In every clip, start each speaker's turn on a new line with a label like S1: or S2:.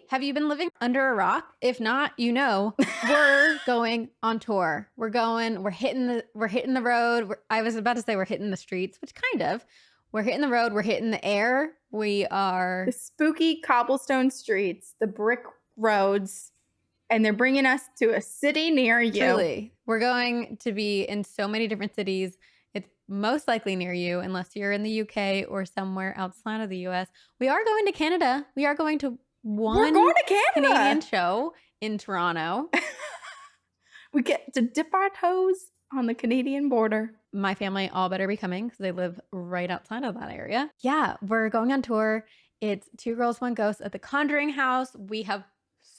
S1: have you been living under a rock? If not, we're going on tour. We're hitting the road. I was about to say we're hitting the streets, which kind of. We're hitting the road. We're hitting the air. We are
S2: the spooky cobblestone streets, the brick roads, and they're bringing us to a city near you.
S1: Truly. We're going to be in so many different cities. It's most likely near you, unless you're in the UK or somewhere outside of the US. We are going to Canada. We are going to
S2: We're going to Canada.
S1: Canadian show in Toronto.
S2: We get to dip our toes on the Canadian border.
S1: My family all better be coming because they live right outside of that area. Yeah, we're going on tour. It's Two Girls, One Ghost at the Conjuring House. We have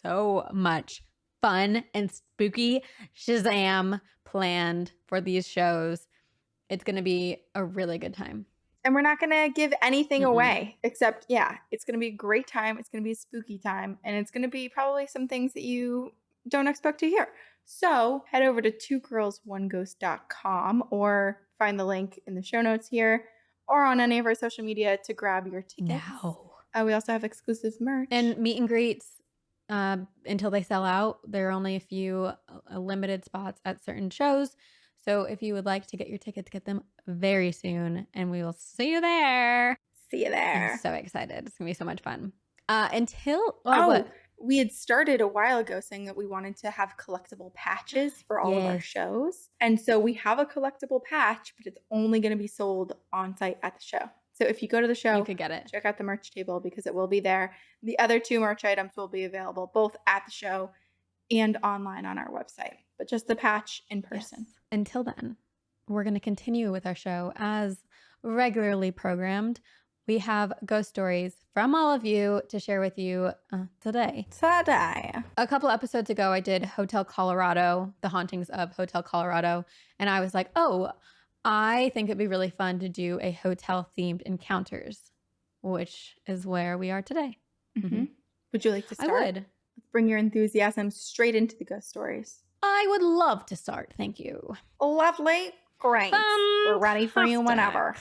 S1: so much fun and spooky Shazam planned for these shows. It's going to be a really good time.
S2: And we're not going to give anything away except, it's going to be a great time. It's going to be a spooky time. And it's going to be probably some things that you don't expect to hear. So head over to twogirlsoneghost.com or find the link in the show notes here or on any of our social media to grab your tickets.
S1: Now.
S2: We also have exclusive merch.
S1: And meet and greets until they sell out. There are only a few limited spots at certain shows. So if you would like to get your tickets, get them very soon. And we will see you there.
S2: See you there.
S1: I'm so excited. It's going to be so much fun.
S2: We had started a while ago saying that we wanted to have collectible patches for all of our shows. And so we have a collectible patch, but it's only going to be sold on site at the show. So if you go to the show,
S1: you could get it.
S2: Check out the merch table because it will be there. The other 2 merch items will be available both at the show and online on our website, but just the patch in person.
S1: Yes. Until then, we're going to continue with our show as regularly programmed. We have ghost stories from all of you to share with you today. A couple episodes ago, I did Hotel Colorado, the hauntings of Hotel Colorado. And I was like, I think it'd be really fun to do a hotel-themed encounters, which is where we are today.
S2: Mm-hmm. Would you like to start?
S1: I would.
S2: Bring your enthusiasm straight into the ghost stories.
S1: I would love to start. Thank you.
S2: Lovely. Great. We're ready for you whenever.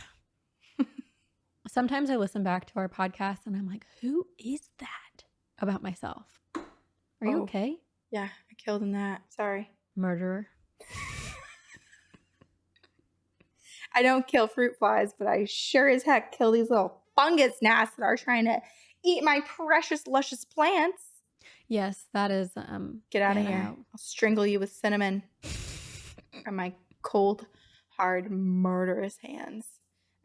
S1: Sometimes I listen back to our podcast and I'm like, who is that about myself? Are you okay?
S2: Yeah, I killed in that. Sorry.
S1: Murderer.
S2: I don't kill fruit flies, but I sure as heck kill these little fungus gnats that are trying to eat my precious, luscious plants.
S1: Yes, that is.
S2: Get out of here. I'll strangle you with cinnamon from my cold, hard, murderous hands.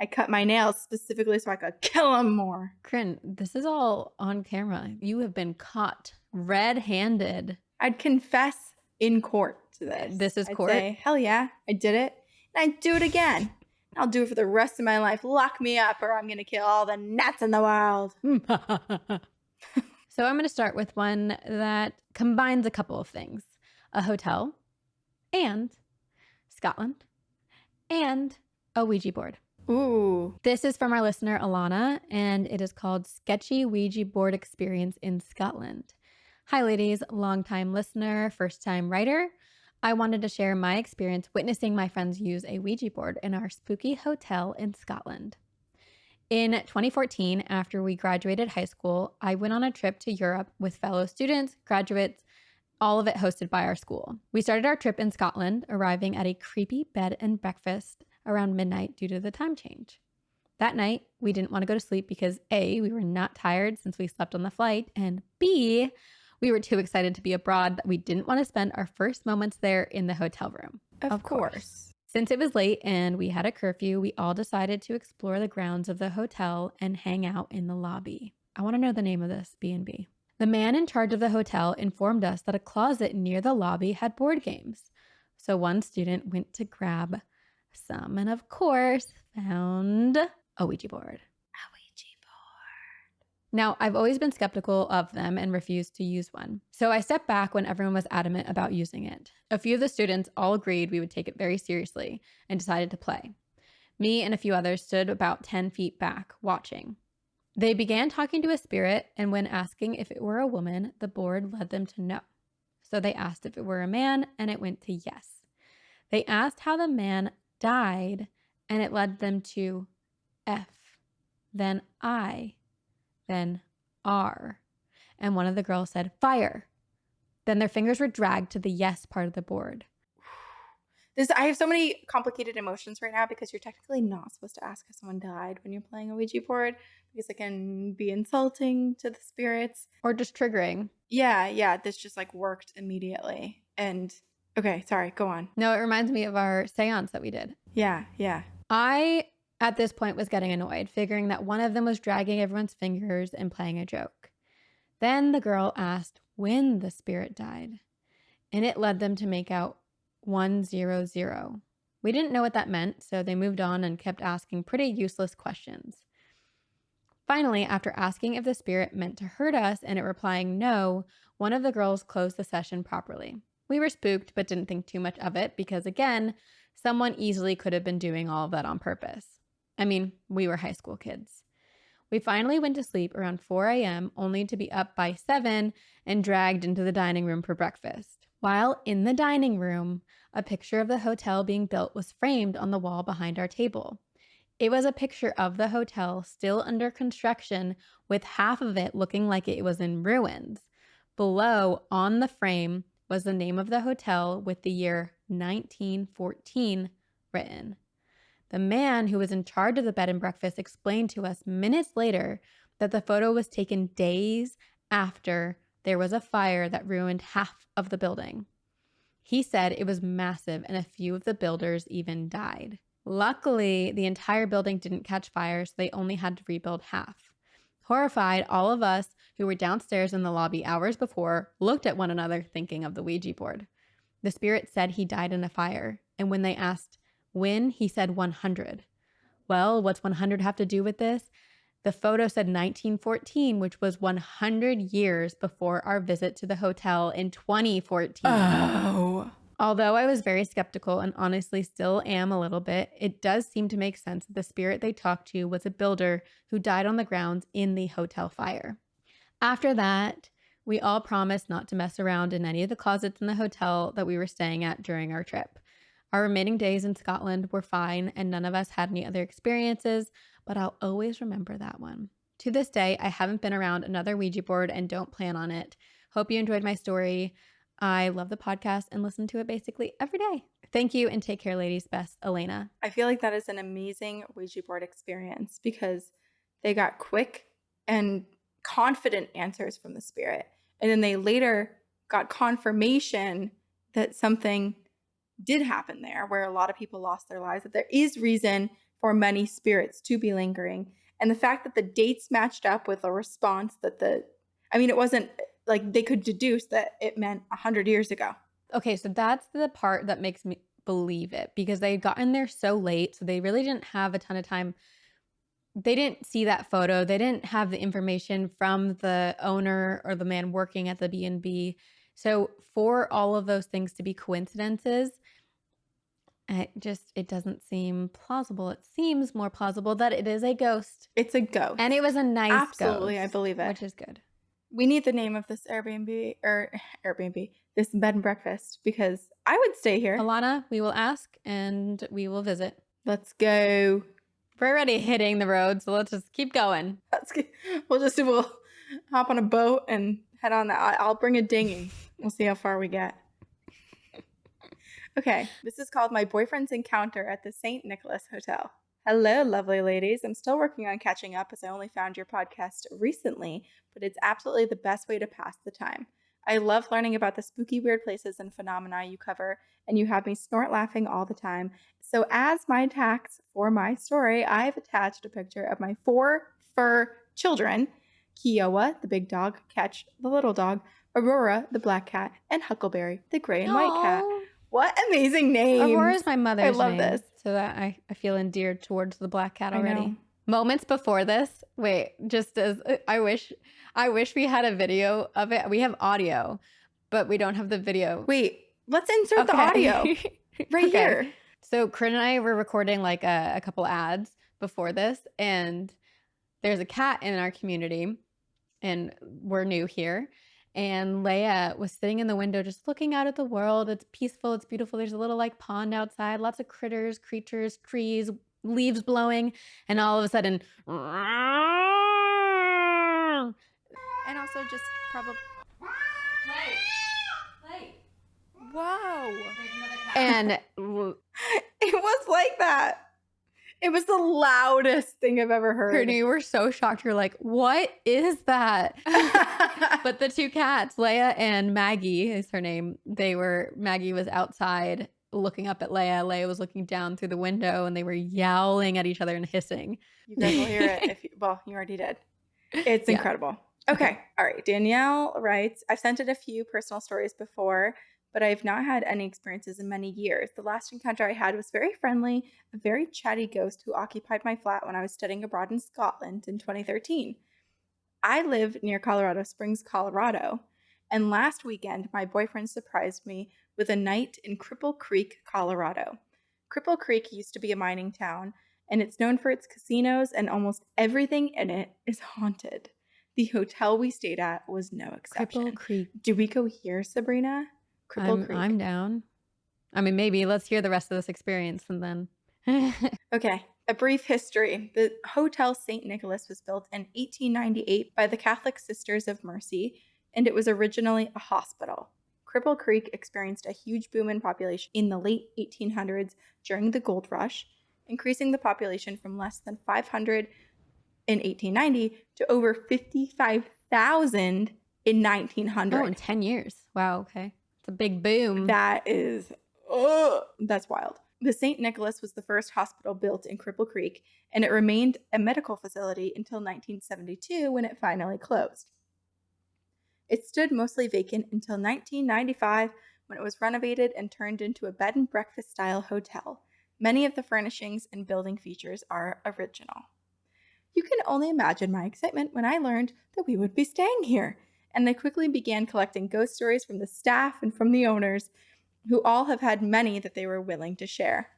S2: I cut my nails specifically so I could kill them more.
S1: Corinne, this is all on camera. You have been caught red-handed.
S2: I'd confess in court to this.
S1: This is court?
S2: I'd say, hell yeah, I did it. And I'd do it again. I'll do it for the rest of my life. Lock me up or I'm going to kill all the gnats in the world.
S1: So I'm going to start with one that combines a couple of things. A hotel and Scotland and a Ouija board.
S2: Ooh.
S1: This is from our listener, Alana, and it is called Sketchy Ouija Board Experience in Scotland. Hi, ladies. Longtime listener, first-time writer. I wanted to share my experience witnessing my friends use a Ouija board in our spooky hotel in Scotland. In 2014, after we graduated high school, I went on a trip to Europe with fellow students, graduates, all of it hosted by our school. We started our trip in Scotland, arriving at a creepy bed and breakfast around midnight due to the time change. That night, we didn't want to go to sleep because A, we were not tired since we slept on the flight, and B, we were too excited to be abroad that we didn't want to spend our first moments there in the hotel room.
S2: Of course.
S1: Since it was late and we had a curfew, we all decided to explore the grounds of the hotel and hang out in the lobby. I want to know the name of this B&B. The man in charge of the hotel informed us that a closet near the lobby had board games. So one student went to grab some and, of course, found a Ouija board. Now, I've always been skeptical of them and refused to use one. So I stepped back when everyone was adamant about using it. A few of the students all agreed we would take it very seriously and decided to play. Me and a few others stood about 10 feet back, watching. They began talking to a spirit, and when asking if it were a woman, the board led them to no. So they asked if it were a man, and it went to yes. They asked how the man died, and it led them to F, then I, then R. and one of the girls said, fire. Then their fingers were dragged to the yes part of the board.
S2: I have so many complicated emotions right now because you're technically not supposed to ask if someone died when you're playing a Ouija board because it can be insulting to the spirits.
S1: Or just triggering.
S2: Yeah, this just like worked immediately. And okay, sorry, go on.
S1: No, it reminds me of our seance that we did.
S2: Yeah.
S1: I, at this point, was getting annoyed, figuring that one of them was dragging everyone's fingers and playing a joke. Then the girl asked when the spirit died, and it led them to make out 100. We didn't know what that meant, so they moved on and kept asking pretty useless questions. Finally, after asking if the spirit meant to hurt us and it replying no, one of the girls closed the session properly. We were spooked, but didn't think too much of it because, again, someone easily could have been doing all of that on purpose. I mean, we were high school kids. We finally went to sleep around 4 a.m., only to be up by 7 and dragged into the dining room for breakfast. While in the dining room, a picture of the hotel being built was framed on the wall behind our table. It was a picture of the hotel still under construction, with half of it looking like it was in ruins. Below, on the frame, was the name of the hotel with the year 1914 written. The man who was in charge of the bed and breakfast explained to us minutes later that the photo was taken days after there was a fire that ruined half of the building. He said it was massive and a few of the builders even died. Luckily, the entire building didn't catch fire, so they only had to rebuild half. Horrified, all of us who were downstairs in the lobby hours before looked at one another thinking of the Ouija board. The spirit said he died in a fire, and when they asked when, he said 100. Well, what's 100 have to do with this? The photo said 1914, which was 100 years before our visit to the hotel in 2014.
S2: Oh.
S1: Although I was very skeptical and honestly still am a little bit, it does seem to make sense that the spirit they talked to was a builder who died on the grounds in the hotel fire. After that, we all promised not to mess around in any of the closets in the hotel that we were staying at during our trip. Our remaining days in Scotland were fine and none of us had any other experiences, but I'll always remember that one. To this day, I haven't been around another Ouija board and don't plan on it. Hope you enjoyed my story. I love the podcast and listen to it basically every day. Thank you and take care, ladies. Best, Elena.
S2: I feel like that is an amazing Ouija board experience because they got quick and confident answers from the spirit. And then they later got confirmation that something did happen there where a lot of people lost their lives, that there is reason for many spirits to be lingering. And the fact that the dates matched up with a response that it wasn't like they could deduce that it meant 100 years ago.
S1: Okay, so that's the part that makes me believe it because they had gotten there so late, so they really didn't have a ton of time. They didn't see that photo. They didn't have the information from the owner or the man working at the B&B. So for all of those things to be coincidences, it doesn't seem plausible. It seems more plausible that it is a ghost.
S2: It's a ghost.
S1: And it was a nice
S2: Absolutely,
S1: ghost.
S2: I believe it.
S1: Which is good.
S2: We need the name of this this bed and breakfast because I would stay here.
S1: Alana, we will ask and we will visit.
S2: Let's go.
S1: We're already hitting the road, so let's just keep going.
S2: We'll hop on a boat and head on that. I'll bring a dinghy. We'll see how far we get. Okay, this is called My Boyfriend's Encounter at the St. Nicholas Hotel. Hello, lovely ladies. I'm still working on catching up as I only found your podcast recently, but it's absolutely the best way to pass the time. I love learning about the spooky, weird places and phenomena you cover, and you have me snort laughing all the time. So as my tax for my story, I've attached a picture of my 4 fur children, Kiowa, the big dog, Ketch, the little dog, Aurora, the black cat, and Huckleberry, the gray and white cat. What amazing names.
S1: Aurora is my mother's name.
S2: I love this.
S1: So that I feel endeared towards the black cat already.
S2: I know.
S1: Moments before this, wait, just as I wish we had a video of it. We have audio, but we don't have the video.
S2: Wait, let's insert the audio right here.
S1: So Corinne and I were recording like a couple ads before this, and there's a cat in our community, and we're new here. And Leia was sitting in the window just looking out at the world. It's peaceful. It's beautiful. There's a little like pond outside, lots of critters, creatures, trees, leaves blowing. And all of a sudden,
S2: and also also just probably.
S1: Play.
S2: Whoa.
S1: And
S2: It was like that. It was the loudest thing I've ever heard.
S1: Brittany, you were so shocked. You're like, what is that? But the two cats, Leia and Maggie is her name. Maggie was outside looking up at Leia. Leia was looking down through the window and they were yowling at each other and hissing.
S2: You guys will hear it well, you already did. It's
S1: Yeah.
S2: incredible. Okay. All right. Danielle writes, I've sent in a few personal stories before, but I've not had any experiences in many years. The last encounter I had was very friendly, a very chatty ghost who occupied my flat when I was studying abroad in Scotland in 2013. I live near Colorado Springs, Colorado, and last weekend my boyfriend surprised me with a night in Cripple Creek, Colorado. Cripple Creek used to be a mining town, and it's known for its casinos, and almost everything in it is haunted. The hotel we stayed at was no exception.
S1: Cripple Creek.
S2: Do we go here, Sabrina? Cripple Creek.
S1: I'm down. I mean, maybe let's hear the rest of this experience and then.
S2: Okay, a brief history. The Hotel St. Nicholas was built in 1898 by the Catholic Sisters of Mercy, and it was originally a hospital. Cripple Creek experienced a huge boom in population in the late 1800s during the gold rush, increasing the population from less than 500 in 1890 to over 55,000 in 1900.
S1: Oh, in 10 years. Wow, okay. It's a big boom.
S2: That's wild. The St. Nicholas was the first hospital built in Cripple Creek, and it remained a medical facility until 1972 when it finally closed. It stood mostly vacant until 1995 when it was renovated and turned into a bed and breakfast style hotel. Many of the furnishings and building features are original. You can only imagine my excitement when I learned that we would be staying here, and I quickly began collecting ghost stories from the staff and from the owners, who all have had many that they were willing to share.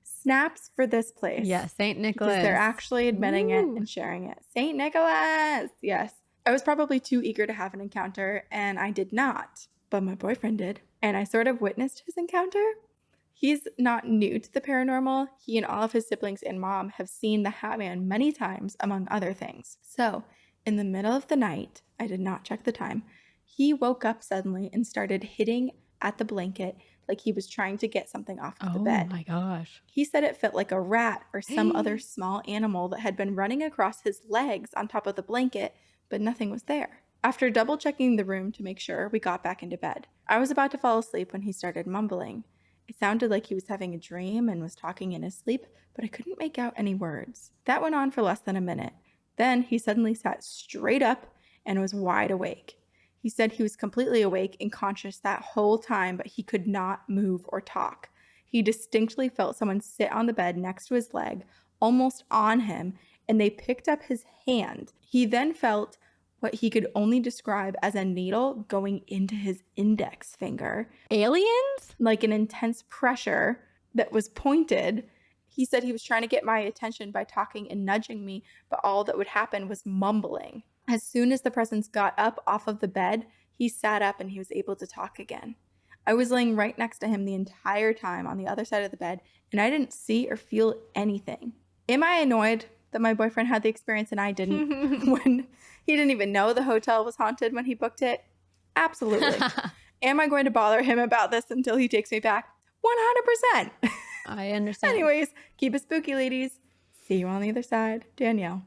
S2: Snaps for this place.
S1: Yeah, St. Nicholas.
S2: Because they're actually admitting it and sharing it. St. Nicholas! Yes. I was probably too eager to have an encounter, and I did not, but my boyfriend did. And I sort of witnessed his encounter. He's not new to the paranormal. He and all of his siblings and mom have seen the Hat Man many times, among other things. So, in the middle of the night, I did not check the time, he woke up suddenly and started hitting at the blanket like he was trying to get something off of the bed.
S1: Oh my gosh.
S2: He said it felt like a rat or some other small animal that had been running across his legs on top of the blanket, but nothing was there. After double checking the room to make sure, we got back into bed. I was about to fall asleep when he started mumbling. It sounded like he was having a dream and was talking in his sleep, but I couldn't make out any words. That went on for less than a minute. Then he suddenly sat straight up and was wide awake. He said he was completely awake and conscious that whole time, but he could not move or talk. He distinctly felt someone sit on the bed next to his leg, almost on him, and they picked up his hand. He then felt what he could only describe as a needle going into his index finger.
S1: Aliens?
S2: Like an intense pressure that was pointed. He said he was trying to get my attention by talking and nudging me, but all that would happen was mumbling. As soon as the presence got up off of the bed, he sat up and he was able to talk again. I was laying right next to him the entire time on the other side of the bed, and I didn't see or feel anything. Am I annoyed that my boyfriend had the experience and I didn't? When he didn't even know the hotel was haunted when he booked it? Absolutely. Am I going to bother him about this until he takes me back? 100%.
S1: I understand.
S2: Anyways, keep it spooky, ladies. See you on the other side. Danielle.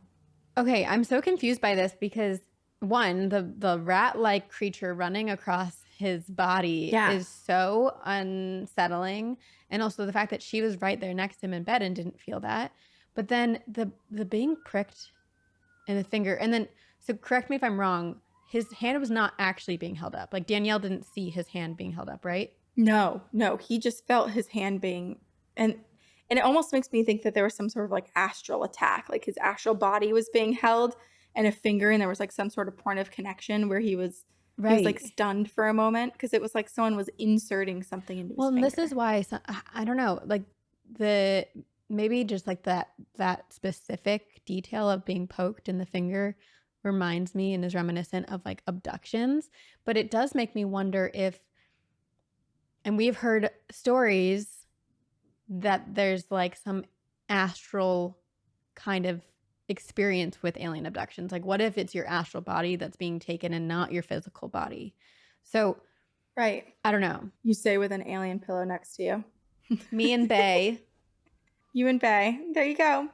S1: Okay, I'm so confused by this because one, the rat-like creature running across his body is so unsettling, and also the fact that she was right there next to him in bed and didn't feel that. But then the being pricked in the finger, and then, so correct me if I'm wrong, his hand was not actually being held up. Like Danielle didn't see his hand being held up, right?
S2: No, he just felt his hand being, and it almost makes me think that there was some sort of like astral attack, like his astral body was being held and a finger, and there was like some sort of point of connection where he was like stunned for a moment because it was like someone was inserting something into his finger.
S1: Well, this is why I don't know, like maybe just like that specific detail of being poked in the finger reminds me and is reminiscent of like abductions, but it does make me wonder if, and we've heard stories that there's like some astral kind of experience with alien abductions? Like, what if it's your astral body that's being taken and not your physical body? So,
S2: Right.
S1: I don't know.
S2: You stay with an alien pillow next to you.
S1: Me and Bay.
S2: You and Bay. There you go.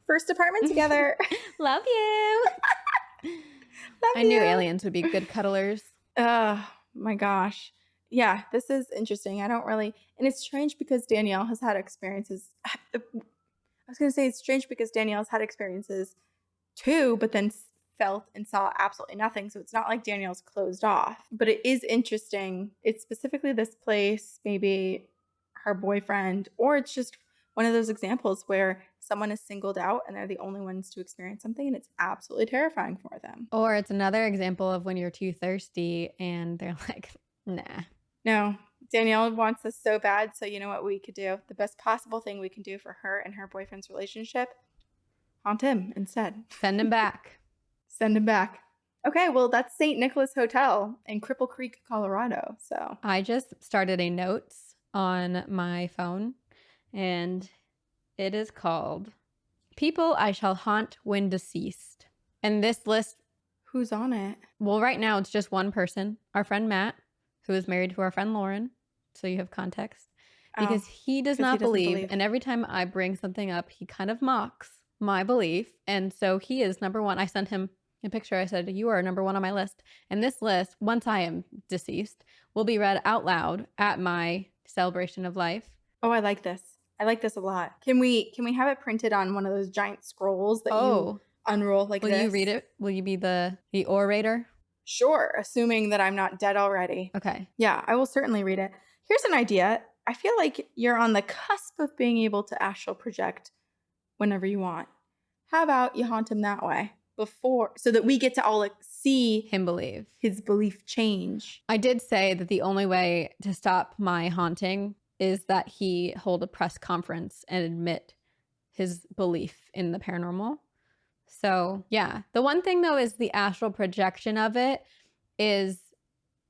S2: First apartment together.
S1: Love you.
S2: Love
S1: I knew
S2: you.
S1: aliens would be good cuddlers.
S2: Oh my gosh. Yeah, this is interesting. I don't really, and it's strange because Danielle has had experiences. I was going to say it's strange because Danielle's had experiences too, but then felt and saw absolutely nothing. So it's not like Danielle's closed off, but it is interesting. It's specifically this place, maybe her boyfriend, or it's just one of those examples where someone is singled out and they're the only ones to experience something, and it's absolutely terrifying for them.
S1: Or it's another example of when you're too thirsty and they're like, nah.
S2: No, Danielle wants us so bad. So you know what we could do? The best possible thing we can do for her and her boyfriend's relationship? Haunt him instead.
S1: Send him back.
S2: Send him back. Okay, well, that's St. Nicholas Hotel in Cripple Creek, Colorado. So
S1: I just started a notes on my phone, and it is called People I Shall Haunt When Deceased. And this list,
S2: who's on it?
S1: well, right now it's just one person, our friend Matt, who is married to our friend Lauren. So you have context. Because he does not believe. And every time I bring something up, he kind of mocks my belief. And so he is number one. I sent him a picture. I said, you are number one on my list. And this list, once I am deceased, will be read out loud at my celebration of life.
S2: Oh, I like this. I like this a lot. Can we have it printed on one of those giant scrolls that you unroll like this?
S1: Will you read it? Will you be the orator?
S2: Sure, assuming that I'm not dead already.
S1: Okay.
S2: Yeah, I will certainly read it. Here's an idea. I feel like you're on the cusp of being able to astral project whenever you want. How about you haunt him that way before, so that we get to all see
S1: him believe,
S2: his belief change?
S1: I did say that the only way to stop my haunting is that he hold a press conference and admit his belief in the paranormal. So yeah, the one thing though is the astral projection of it is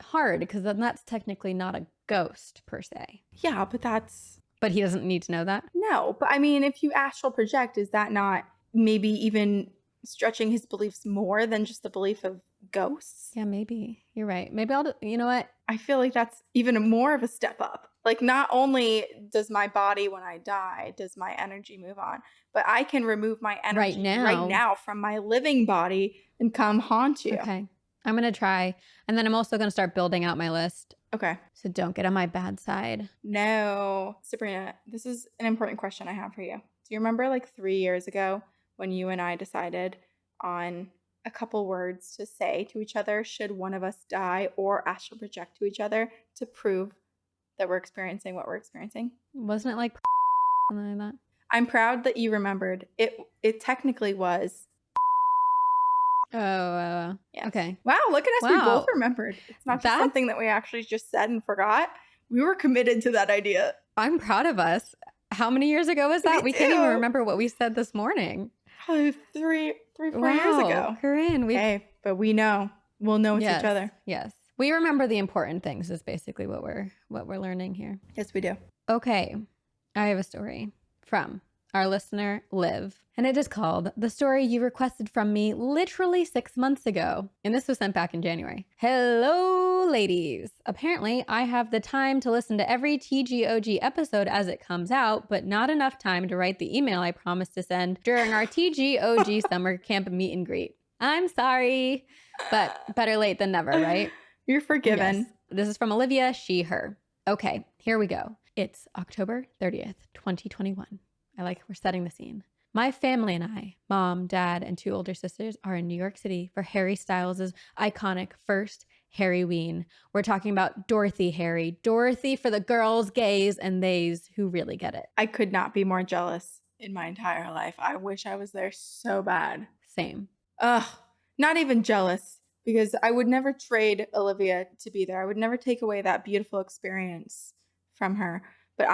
S1: hard because then that's technically not a ghost per se.
S2: Yeah, but
S1: he doesn't need to know that.
S2: No, but I mean, if you astral project, is that not maybe even stretching his beliefs more than just the belief of ghosts?
S1: Yeah, maybe you're right. Maybe you know what?
S2: I feel like that's even more of a step up. Like, not only does my body, when I die, does my energy move on, but I can remove my energy right now from my living body and come haunt you.
S1: Okay. I'm going to try. And then I'm also going to start building out my list.
S2: Okay.
S1: So don't get on my bad side.
S2: No. Sabrina, this is an important question I have for you. Do you remember like 3 years ago when you and I decided on a couple words to say to each other should one of us die or astral project to each other to prove that we're experiencing what we're experiencing?
S1: Wasn't it like something like that?
S2: I'm proud that you remembered. It technically was.
S1: Oh,
S2: yes.
S1: Okay.
S2: Wow, look at us. Wow. We both remembered. It's not just something that we actually just said and forgot. We were committed to that idea.
S1: I'm proud of us. How many years ago was that? We can't even remember what we said this morning.
S2: 3, 4 years ago.
S1: Corinne,
S2: okay, but we know. We'll know with each other.
S1: Yes. We remember the important things is basically what we're learning here.
S2: Yes, we do.
S1: Okay. I have a story from our listener, Liv, and it is called The Story You Requested From Me Literally 6 months ago. And this was sent back in January. Hello, ladies. Apparently, I have the time to listen to every TGOG episode as it comes out, but not enough time to write the email I promised to send during our TGOG summer camp meet and greet. I'm sorry, but better late than never, right?
S2: You're forgiven.
S1: Yes. This is from Olivia, she, her. Okay, here we go. It's October 30th, 2021. I like we're setting the scene. My family and I, mom, dad, and 2 older sisters, are in New York City for Harry Styles' iconic first Harryween. We're talking about Dorothy Harry. Dorothy for the girls, gays, and theys who really get it.
S2: I could not be more jealous in my entire life. I wish I was there so bad.
S1: Same.
S2: Ugh, not even jealous, because I would never trade Olivia to be there. I would never take away that beautiful experience from her. But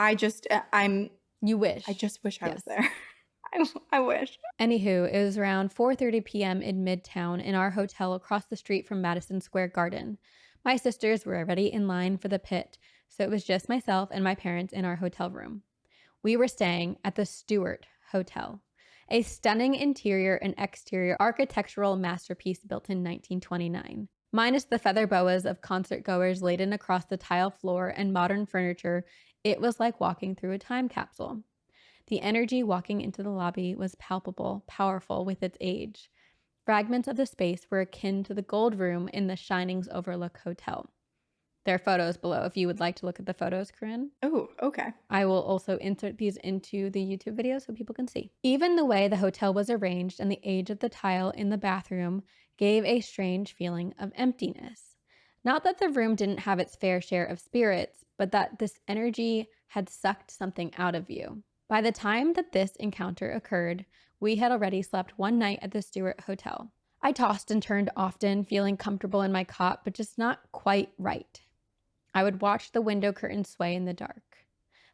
S1: You wish.
S2: I just wish I was there. I wish.
S1: Anywho, it was around 4:30 p.m. in Midtown in our hotel across the street from Madison Square Garden. My sisters were already in line for the pit, so it was just myself and my parents in our hotel room. We were staying at the Stewart Hotel. a stunning interior and exterior architectural masterpiece built in 1929. Minus the feather boas of concert goers laden across the tile floor and modern furniture, it was like walking through a time capsule. The energy walking into the lobby was palpable, powerful with its age. Fragments of the space were akin to the gold room in the Shining's Overlook Hotel. There are photos below if you would like to look at the photos, Corinne.
S2: Oh, okay.
S1: I will also insert these into the YouTube video so people can see. Even the way the hotel was arranged and the age of the tile in the bathroom gave a strange feeling of emptiness. Not that the room didn't have its fair share of spirits, but that this energy had sucked something out of you. By the time that this encounter occurred, we had already slept one night at the Stewart Hotel. I tossed and turned often, feeling comfortable in my cot, but just not quite right. I would watch the window curtains sway in the dark.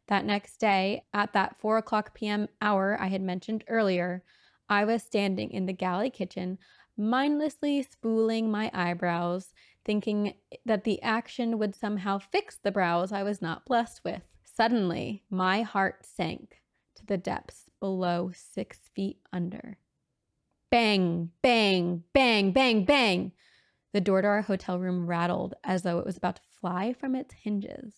S1: That next day, at that 4:00 p.m. hour I had mentioned earlier, I was standing in the galley kitchen, mindlessly spooling my eyebrows, thinking that the action would somehow fix the brows I was not blessed with. Suddenly, my heart sank to the depths below 6 feet under. Bang, bang, bang, bang, bang. The door to our hotel room rattled as though it was about to fly from its hinges.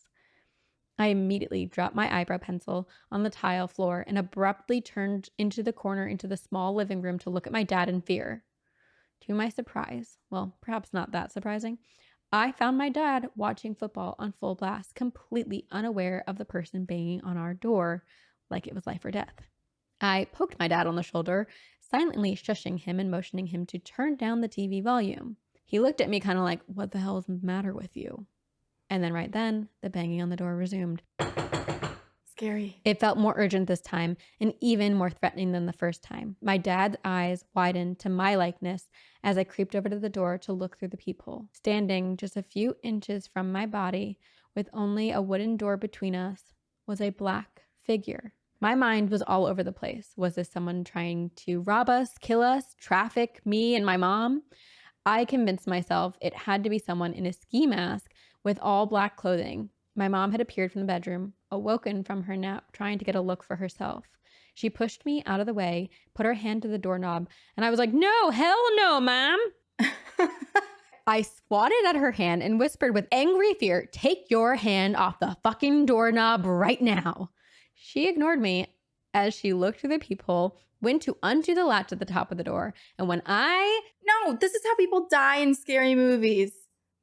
S1: I immediately dropped my eyebrow pencil on the tile floor and abruptly turned into the corner into the small living room to look at my dad in fear. To my surprise, well, perhaps not that surprising, I found my dad watching football on full blast, completely unaware of the person banging on our door like it was life or death. I poked my dad on the shoulder, silently shushing him and motioning him to turn down the TV volume. He looked at me kind of like, "What the hell is the matter with you?" And then right then, the banging on the door resumed.
S2: Scary.
S1: It felt more urgent this time and even more threatening than the first time. My dad's eyes widened to my likeness as I creeped over to the door to look through the peephole. Standing just a few inches from my body, with only a wooden door between us, was a black figure. My mind was all over the place. Was this someone trying to rob us, kill us, traffic me and my mom? I convinced myself it had to be someone in a ski mask with all black clothing. My mom had appeared from the bedroom, awoken from her nap, trying to get a look for herself. She pushed me out of the way, put her hand to the doorknob, and I was like, "No, hell no, Mom." I swatted at her hand and whispered with angry fear, "Take your hand off the fucking doorknob right now." She ignored me as she looked through the peephole, went to undo the latch at the top of the door, and
S2: No, this is how people die in scary movies.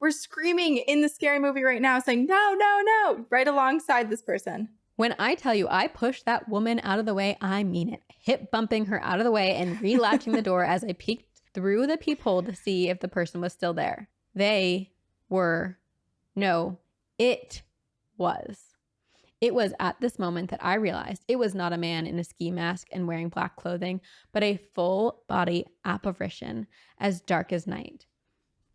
S2: We're screaming in the scary movie right now, saying, no, no, no, right alongside this person.
S1: when I tell you I pushed that woman out of the way, I mean it. Hip bumping her out of the way and relatching the door as I peeked through the peephole to see if the person was still there. They were. No, it was. It was at this moment that I realized it was not a man in a ski mask and wearing black clothing, but a full-body apparition as dark as night.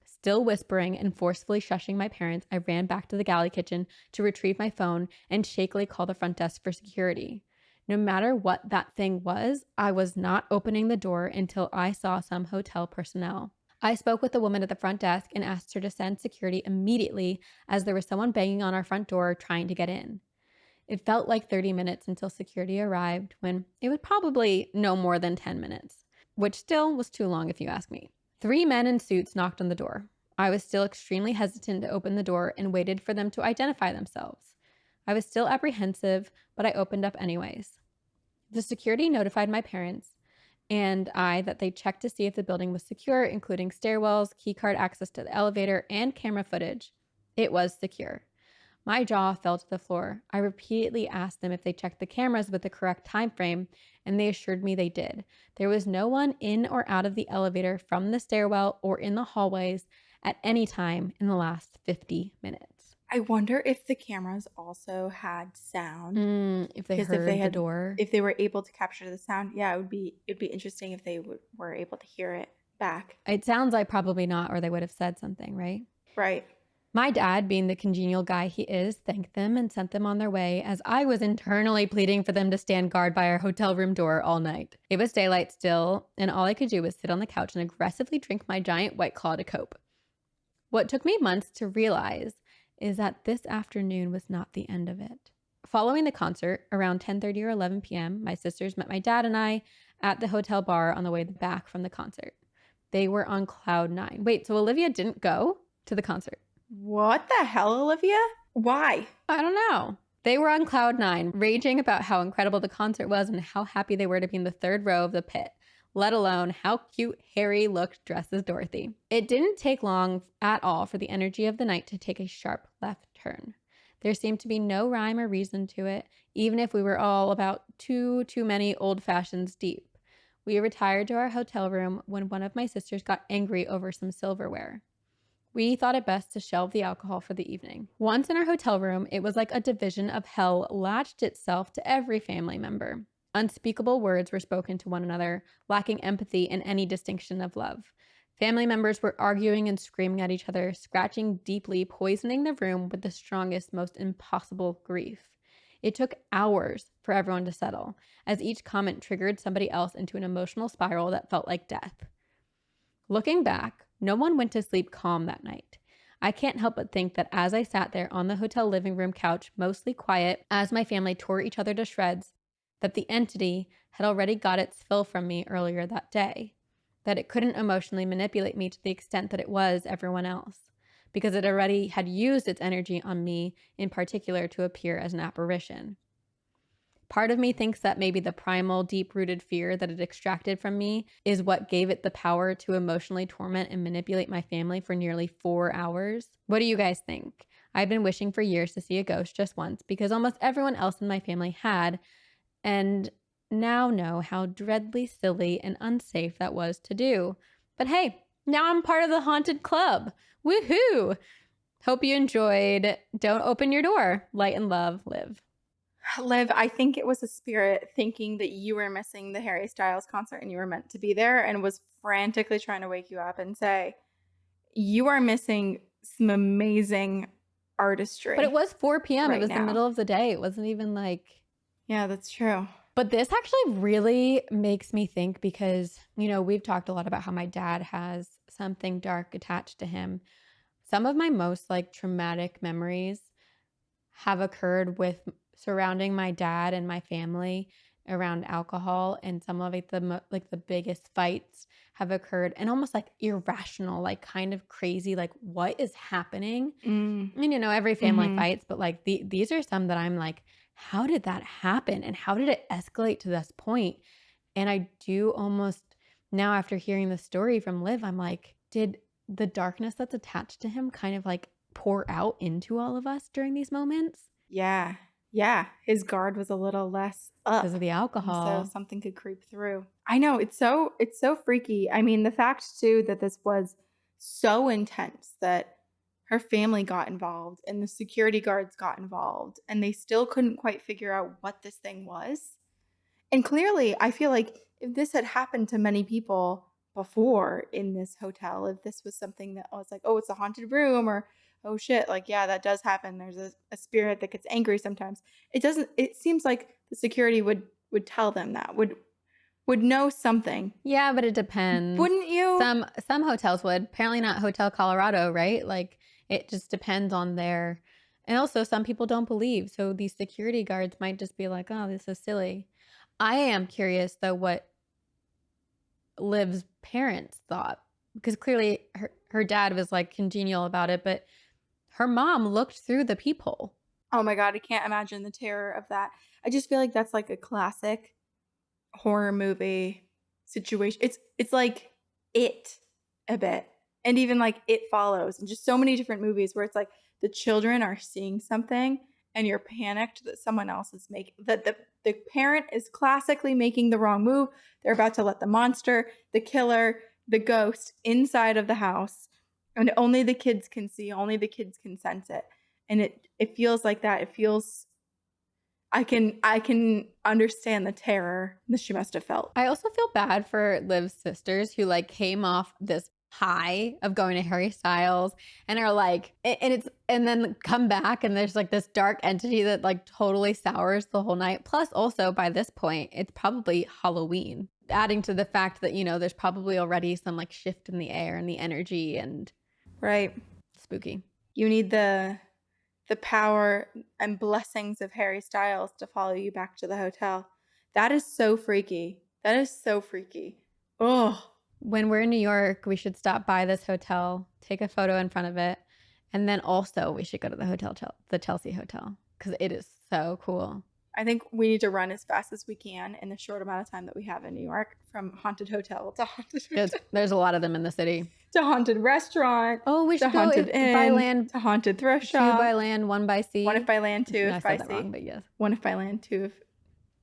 S1: Still whispering and forcefully shushing my parents, I ran back to the galley kitchen to retrieve my phone and shakily call the front desk for security. No matter what that thing was, I was not opening the door until I saw some hotel personnel. I spoke with the woman at the front desk and asked her to send security immediately as there was someone banging on our front door trying to get in. It felt like 30 minutes until security arrived, when it was probably no more than 10 minutes, which still was too long if you ask me. 3 men in suits knocked on the door. I was still extremely hesitant to open the door and waited for them to identify themselves. I was still apprehensive, but I opened up anyways. The security notified my parents and I that they checked to see if the building was secure, including stairwells, keycard access to the elevator, and camera footage. It was secure. My jaw fell to the floor. I repeatedly asked them if they checked the cameras with the correct time frame, and they assured me they did. There was no one in or out of the elevator from the stairwell or in the hallways at any time in the last 50 minutes.
S2: I wonder if the cameras also had sound.
S1: If they
S2: Because
S1: heard
S2: if they
S1: the
S2: had,
S1: door.
S2: if they were able to capture the sound, yeah, it'd be interesting if they were able to hear it back.
S1: It sounds like probably not, or they would have said something, right?
S2: Right.
S1: My dad, being the congenial guy he is, thanked them and sent them on their way as I was internally pleading for them to stand guard by our hotel room door all night. It was daylight still, and all I could do was sit on the couch and aggressively drink my giant White Claw to cope. What took me months to realize is that this afternoon was not the end of it. Following the concert, around 10:30 or 11 p.m., my sisters met my dad and I at the hotel bar on the way back from the concert. They were on cloud nine. Wait, so Olivia didn't go to the concert?
S2: What the hell, Olivia? Why?
S1: I don't know. They were on cloud nine, raging about how incredible the concert was and how happy they were to be in the third row of the pit, let alone how cute Harry looked dressed as Dorothy. It didn't take long at all for the energy of the night to take a sharp left turn. There seemed to be no rhyme or reason to it, even if we were all about too many old fashions deep. We retired to our hotel room when one of my sisters got angry over some silverware. We thought it best to shelve the alcohol for the evening. Once in our hotel room, it was like a division of hell latched itself to every family member. Unspeakable words were spoken to one another, lacking empathy and any distinction of love. Family members were arguing and screaming at each other, scratching deeply, poisoning the room with the strongest, most impossible grief. It took hours for everyone to settle, as each comment triggered somebody else into an emotional spiral that felt like death. Looking back, no one went to sleep calm that night. I can't help but think that as I sat there on the hotel living room couch, mostly quiet, as my family tore each other to shreds, that the entity had already got its fill from me earlier that day, that it couldn't emotionally manipulate me to the extent that it was everyone else, because it already had used its energy on me in particular to appear as an apparition. Part of me thinks that maybe the primal, deep-rooted fear that it extracted from me is what gave it the power to emotionally torment and manipulate my family for nearly 4 hours. What do you guys think? I've been wishing for years to see a ghost just once because almost everyone else in my family had, and now know how dreadly silly and unsafe that was to do. But hey, now I'm part of the haunted club. Woohoo! Hope you enjoyed. Don't open your door. Light and love, Liv.
S2: Liv, I think it was a spirit thinking that you were missing the Harry Styles concert and you were meant to be there and was frantically trying to wake you up and say, you are missing some amazing artistry
S1: But it was 4 p.m. It
S2: right
S1: was the
S2: now.
S1: middle of the day. It wasn't even like.
S2: Yeah, that's true.
S1: But this actually really makes me think because, we've talked a lot about how my dad has something dark attached to him. Some of my most like traumatic memories have occurred with surrounding my dad and my family around alcohol, and some of it the biggest fights have occurred and almost like irrational, like kind of crazy, like what is happening.
S2: Mm.
S1: I mean, every family
S2: Mhm.
S1: fights, but like these are some that I'm like, how did that happen? And how did it escalate to this point? And I do almost now, after hearing the story from Liv, I'm like, did the darkness that's attached to him kind of like pour out into all of us during these moments
S2: Yeah. Yeah. His guard was a little less
S1: because
S2: up.
S1: of the
S2: And so
S1: alcohol?
S2: something could creep through. I know, it's so freaky. I mean, the fact too that this was so intense that her family got involved and the security guards got involved and they still couldn't quite figure out what this thing was. And clearly, I feel like if this had happened to many people before in this hotel, if this was something that was like, oh, it's a haunted room, or oh shit, like, yeah, that does happen. There's a spirit that gets angry sometimes. It seems like the security would tell them that, would know something.
S1: Yeah, but it depends.
S2: Wouldn't you?
S1: Some hotels would. Apparently not Hotel Colorado, right? Like it just depends on their. And also some people don't believe. So these security guards might just be like, "Oh, this is silly." I am curious though what Liv's parents thought because clearly her dad was like congenial about it, but her mom looked through the peephole.
S2: Oh my God, I can't imagine the terror of that. I just feel like that's like a classic horror movie situation. It's like It a bit. And even like It Follows and just so many different movies where it's like the children are seeing something and you're panicked that someone else is making that the parent is classically making the wrong move. They're about to let the monster, the killer, the ghost inside of the house and only the kids can see, only the kids can sense it. And it feels like that. It feels I can understand the terror that she must have felt.
S1: I also feel bad for Liv's sisters who like came off this high of going to Harry Styles and are like and then come back and there's like this dark entity that like totally sours the whole night. Plus also by this point it's probably Halloween. Adding to the fact that, there's probably already some like shift in the air and the energy and
S2: Right.
S1: spooky.
S2: You need the power and blessings of Harry Styles to follow you back to the hotel. That is so freaky. That is so freaky. Oh,
S1: When we're in New York, we should stop by this hotel, take a photo in front of it, and then also we should go to the the Chelsea Hotel, because it is so cool.
S2: I think we need to run as fast as we can in the short amount of time that we have in New York from haunted hotel to haunted hotel
S1: There's a lot of them in the city.
S2: to haunted restaurant
S1: Oh, we
S2: to
S1: should go
S2: haunted
S1: by
S2: inn
S1: land,
S2: to haunted thrift
S1: 2
S2: shop.
S1: by land, 1 by sea.
S2: One if by land, two
S1: No, I
S2: if by
S1: said that
S2: sea.
S1: wrong, but yes.
S2: One if by land,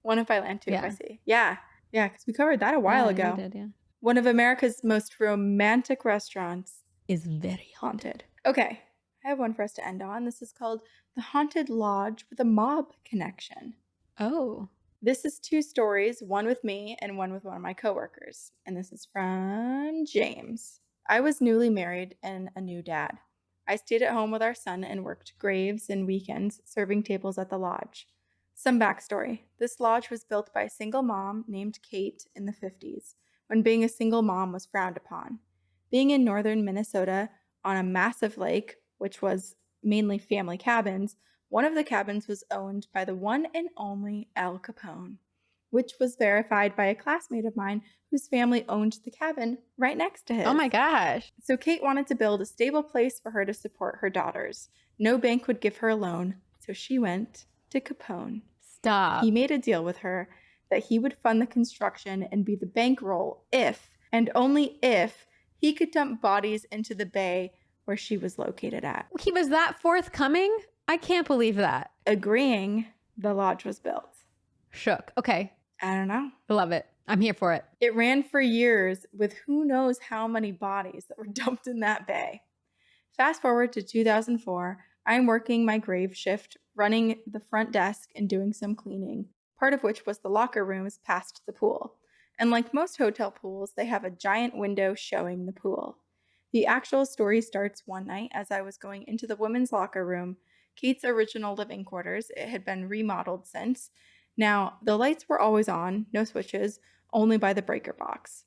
S2: one if by land, two if by
S1: Yeah.
S2: sea. Yeah. Yeah, because we covered that a while
S1: Yeah, you
S2: ago.
S1: did, yeah.
S2: One of America's most romantic restaurants,
S1: Is very haunted.
S2: haunted. Okay, I have one for us to end on. This is called The Haunted Lodge with a Mob Connection.
S1: Oh.
S2: This is 2 stories, one with me and one with one of my coworkers. And this is from James. I was newly married and a new dad. I stayed at home with our son and worked graves and weekends serving tables at the lodge. Some backstory. This lodge was built by a single mom named Kate in the 50s, when being a single mom was frowned upon. Being in northern Minnesota on a massive lake, which was mainly family cabins, one of the cabins was owned by the one and only Al Capone, which was verified by a classmate of mine whose family owned the cabin right next to his.
S1: Oh my gosh.
S2: So Kate wanted to build a stable place for her to support her daughters. No bank would give her a loan, so she went to Capone.
S1: Stop.
S2: He made a deal with her that he would fund the construction and be the bankroll if, and only if, he could dump bodies into the bay where she was located at.
S1: He was that forthcoming? I can't believe that.
S2: Agreeing, the lodge was built.
S1: Shook. Okay.
S2: I don't know.
S1: I love it. I'm here for it.
S2: It ran for years with who knows how many bodies that were dumped in that bay. Fast forward to 2004, I'm working my grave shift, running the front desk and doing some cleaning, part of which was the locker rooms past the pool. And like most hotel pools, they have a giant window showing the pool. The actual story starts one night as I was going into the women's locker room, Kate's original living quarters. It had been remodeled since. Now, the lights were always on, no switches, only by the breaker box.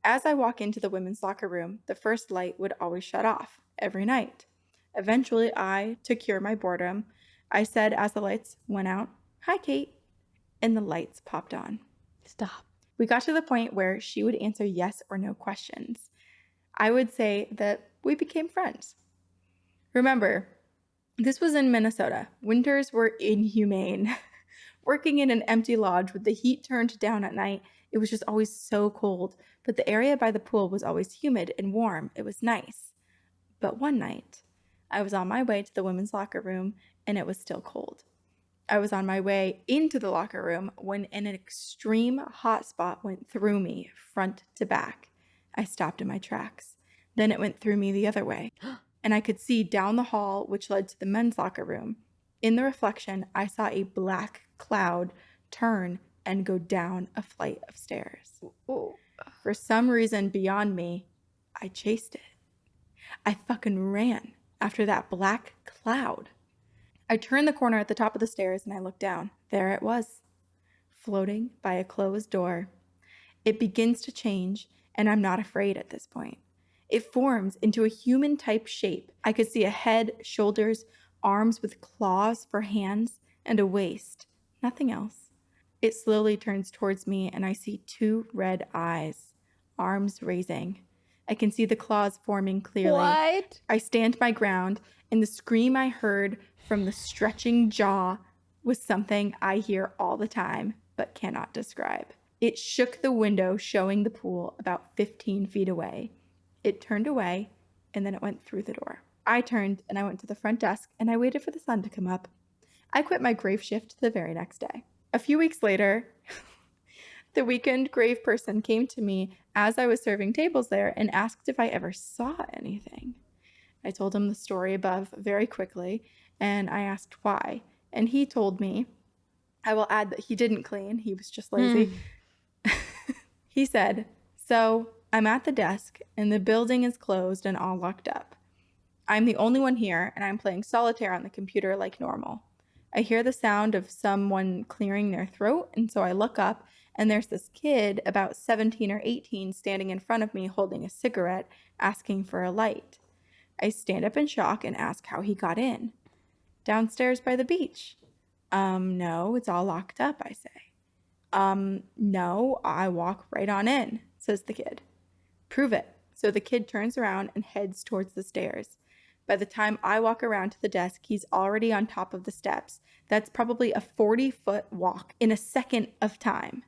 S2: As I walk into the women's locker room, the first light would always shut off, every night. Eventually, to cure my boredom, I said as the lights went out, "Hi, Kate," and the lights popped on.
S1: Stop.
S2: We got to the point where she would answer yes or no questions. I would say that we became friends. Remember, this was in Minnesota. Winters were inhumane. Working in an empty lodge with the heat turned down at night, it was just always so cold, but the area by the pool was always humid and warm. It was nice. But one night, I was on my way to the women's locker room and it was still cold. I was on my way into the locker room when an extreme hot spot went through me front to back. I stopped in my tracks. Then it went through me the other way, and I could see down the hall which led to the men's locker room. In the reflection, I saw a black cloud turn and go down a flight of stairs.
S1: Ooh.
S2: For some reason beyond me, I chased it. I fucking ran after that black cloud. I turned the corner at the top of the stairs and I looked down. There it was, floating by a closed door. It begins to change, and I'm not afraid at this point. It forms into a human-type shape. I could see a head, shoulders, arms with claws for hands, and a waist. Nothing else. It slowly turns towards me, and I see 2 red eyes, arms raising. I can see the claws forming clearly.
S1: What?
S2: I stand my ground, and the scream I heard from the stretching jaw was something I hear all the time, but cannot describe. It shook the window showing the pool about 15 feet away. It turned away, and then it went through the door. I turned, and I went to the front desk, and I waited for the sun to come up. I quit my grave shift the very next day. A few weeks later, the weekend grave person came to me as I was serving tables there and asked if I ever saw anything. I told him the story above very quickly, and I asked why. And he told me, I will add that he didn't clean, he was just lazy. He said, "So I'm at the desk, and the building is closed and all locked up. I'm the only one here, and I'm playing solitaire on the computer like normal. I hear the sound of someone clearing their throat, and so I look up, and there's this kid, about 17 or 18, standing in front of me holding a cigarette, asking for a light. I stand up in shock and ask how he got in. Downstairs by the beach. No, it's all locked up," I say. No, I walk right on in, says the kid. Prove it. So the kid turns around and heads towards the stairs. By the time I walk around to the desk, he's already on top of the steps. That's probably a 40-foot walk in a second of time.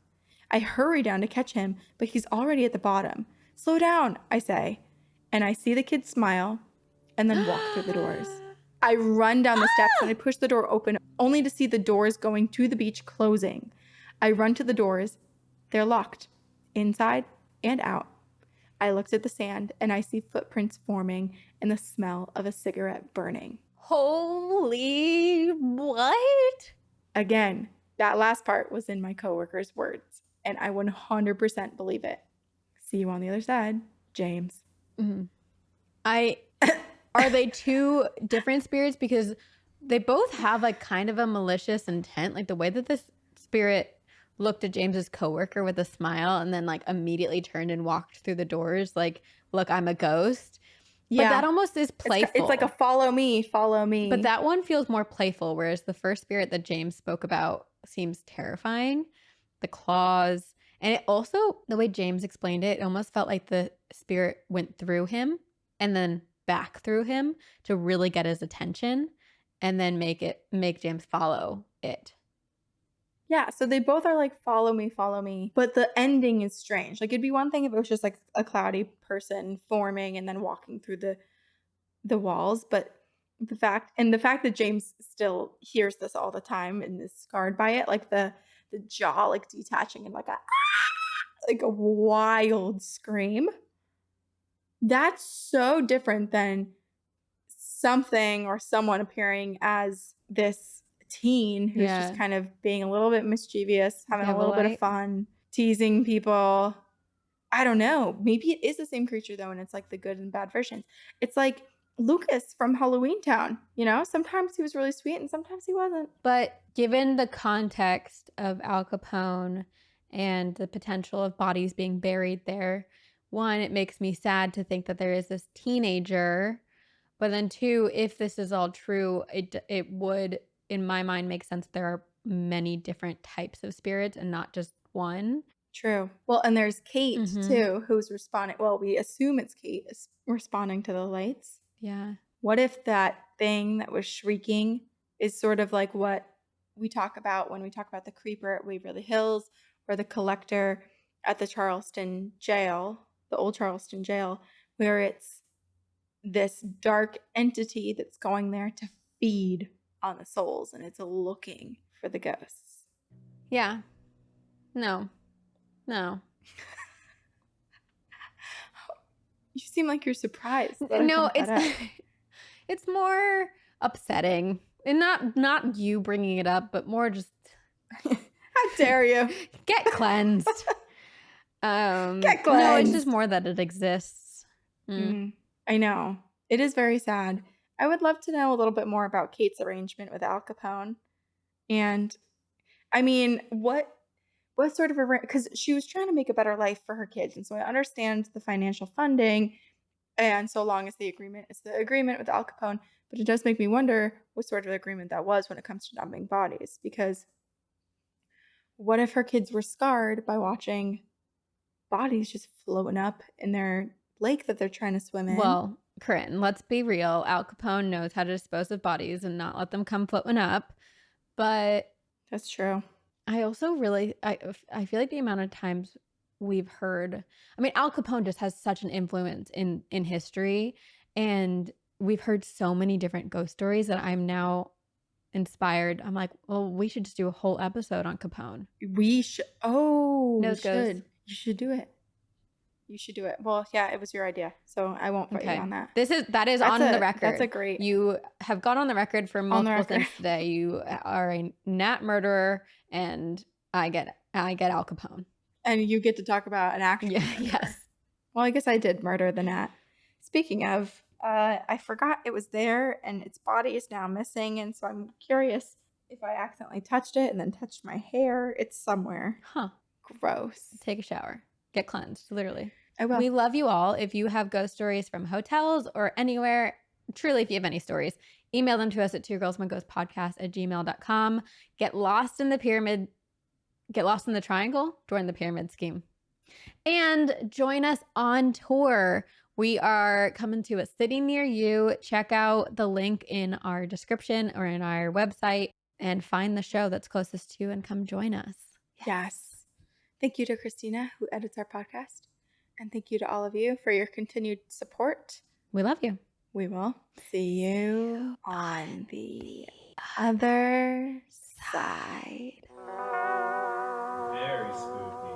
S2: I hurry down to catch him, but he's already at the bottom. Slow down, I say. And I see the kid smile and then walk through the doors. I run down the steps and I push the door open, only to see the doors going to the beach closing. I run to the doors. They're locked, inside and out. I looked at the sand and I see footprints forming and the smell of a cigarette burning.
S1: Holy what?
S2: Again, that last part was in my coworker's words, and I 100% believe it. See you on the other side, James.
S1: Mm-hmm. Are they two different spirits? Because they both have like kind of a malicious intent. Like the way that this spirit looked at James's coworker with a smile and then like immediately turned and walked through the doors. Like, look, I'm a ghost.
S2: Yeah.
S1: But that almost is playful.
S2: It's like a follow me, follow me.
S1: But that one feels more playful, whereas the first spirit that James spoke about seems terrifying. The claws. And it also, the way James explained it, it almost felt like the spirit went through him and then back through him to really get his attention and then make James follow it.
S2: Yeah, so they both are like, follow me, follow me. But the ending is strange. Like, it'd be one thing if it was just like a cloudy person forming and then walking through the walls. But the fact that James still hears this all the time and is scarred by it, like the jaw like detaching and like a wild scream. That's so different than something or someone appearing as this teen who's just kind of being a little bit mischievous, having a little bit of fun, teasing people. I don't know. Maybe it is the same creature though, and it's like the good and bad versions. It's like Lucas from Halloween Town, you know? Sometimes he was really sweet and sometimes he wasn't.
S1: But given the context of Al Capone and the potential of bodies being buried there, one, it makes me sad to think that there is this teenager. But then two, if this is all true, it would, in my mind, make sense. There are many different types of spirits and not just one.
S2: True. Well, and there's Kate too, who's responding. Well, we assume it's Kate is responding to the lights.
S1: Yeah.
S2: What if that thing that was shrieking is sort of like what we talk about when we talk about the creeper at Waverly Hills or the collector at the Charleston jail, the old Charleston jail, where it's this dark entity that's going there to feed on the souls and it's looking for the ghosts.
S1: Yeah. No.
S2: You seem like you're surprised.
S1: No, it's more upsetting. And not you bringing it up, but more just
S2: how dare you
S1: get cleansed.
S2: Get cleansed.
S1: No, it's just more that it exists.
S2: I know. It is very sad. I would love to know a little bit more about Kate's arrangement with Al Capone. And I mean, what sort of because she was trying to make a better life for her kids. And so I understand the financial funding and so long as the agreement is the agreement with Al Capone, but it does make me wonder what sort of agreement that was when it comes to dumping bodies, because what if her kids were scarred by watching bodies just floating up in their lake that they're trying to swim in?
S1: Well, Corinne, let's be real. Al Capone knows how to dispose of bodies and not let them come floating up. But
S2: that's true.
S1: I also really, I feel like the amount of times we've heard, I mean, Al Capone just has such an influence in history, and we've heard so many different ghost stories that I'm now inspired. I'm like, well, we should just do a whole episode on Capone.
S2: We should. Oh,
S1: we
S2: should. You should do it. You should do it. Well, yeah, it was your idea, so I won't fight you on that.
S1: That is on the record.
S2: That's a great.
S1: You have gone on the record for multiple things today. You are a Nat murderer, and I get Al Capone,
S2: and you get to talk about an actual.
S1: Yeah, yes.
S2: Well, I guess I did murder the Nat. Speaking of, I forgot it was there, and its body is now missing, and so I'm curious if I accidentally touched it and then touched my hair. It's somewhere.
S1: Huh.
S2: Gross.
S1: Take a shower. Get cleansed, literally.
S2: I will.
S1: We love you all. If you have ghost stories from hotels or anywhere, truly, if you have any stories, email them to us at twogirlsoneghostpodcast@gmail.com. Get lost in the pyramid. Get lost in the triangle, join the pyramid scheme. And join us on tour. We are coming to a city near you. Check out the link in our description or in our website and find the show that's closest to you and come join us.
S2: Yes. Thank you to Christina, who edits our podcast. And thank you to all of you for your continued support.
S1: We love you.
S2: We will see you on the other side.
S3: Very spooky.